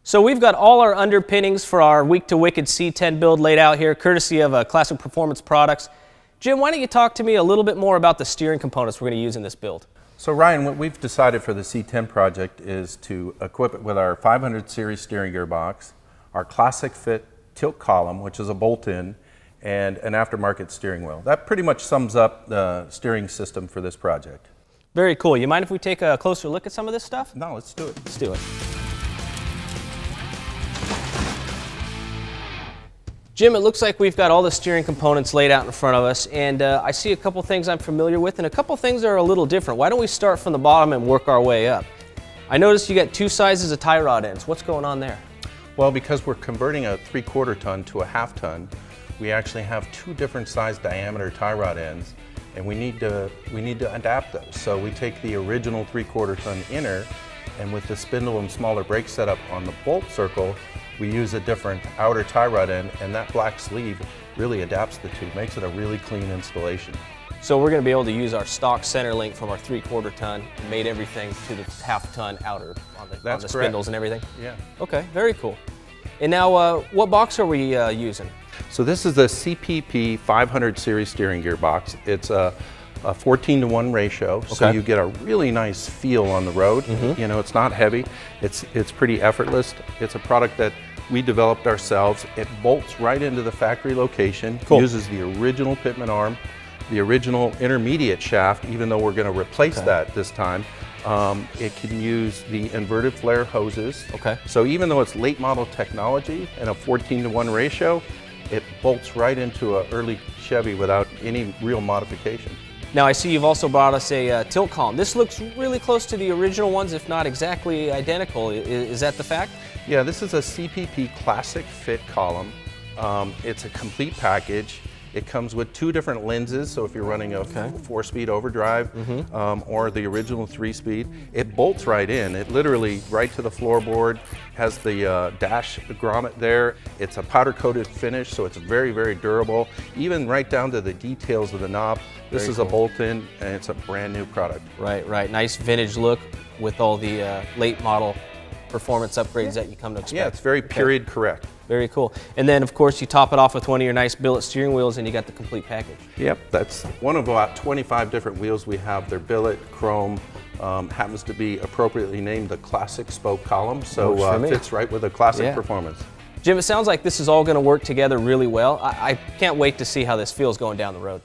So we've got all our underpinnings for our Weak to Wicked C10 build laid out here, courtesy of Classic Performance Products. Jim, why don't you talk to me a little bit more about the steering components we're going to use in this build? So Ryan, what we've decided for the C10 project is to equip it with our 500 series steering gearbox, our classic fit tilt column, which is a bolt-in, and an aftermarket steering wheel. That pretty much sums up the steering system for this project. Very cool. You mind if we take a closer look at some of this stuff? No, let's do it. Let's do it. Jim, it looks like we've got all the steering components laid out in front of us, and I see a couple things I'm familiar with and a couple things that are a little different. Why don't we start from the bottom and work our way up? I noticed you got two sizes of tie rod ends. What's going on there? Well, because we're converting a 3/4 ton to a 1/2 ton, we actually have two different size diameter tie rod ends, and we need to adapt those. So we take the original 3/4 ton inner, and with the spindle and smaller brake setup on the bolt circle, we use a different outer tie rod end, and that black sleeve really adapts the two, makes it a really clean installation. So we're going to be able to use our stock center link from our 3/4 ton and made everything to the 1/2 ton outer on the spindles and everything? Yeah. Okay, very cool. And now, what box are we using? So this is the CPP 500 series steering gearbox. It's a 14:1 ratio, so you get a really nice feel on the road. You know, it's not heavy, it's pretty effortless. It's a product that we developed ourselves. It bolts right into the factory location, uses the original pitman arm, the original intermediate shaft, even though we're going to replace that this time. It can use the inverted flare hoses. So even though it's late model technology and a 14:1 ratio, it bolts right into an early Chevy without any real modification. Now I see you've also brought us a tilt column. This looks really close to the original ones, if not exactly identical. Is that the fact? Yeah, this is a CPP classic fit column. It's a complete package. It comes with two different lenses, so if you're running a 4-speed overdrive or the original 3-speed, it bolts right in. It literally right to the floorboard, has the dash grommet there. It's a powder-coated finish, so it's very, very durable, even right down to the details of the knob. This is a bolt-in, and it's a brand new product. Right, right. Nice vintage look with all the late model performance upgrades that you come to expect. Yeah, it's very period correct. Very cool. And then, of course, you top it off with one of your nice billet steering wheels, and you got the complete package. Yep, that's one of about 25 different wheels we have. They're billet, chrome, happens to be appropriately named the classic spoke column, so fits right with the classic performance. Jim, it sounds like this is all going to work together really well. I can't wait to see how this feels going down the road.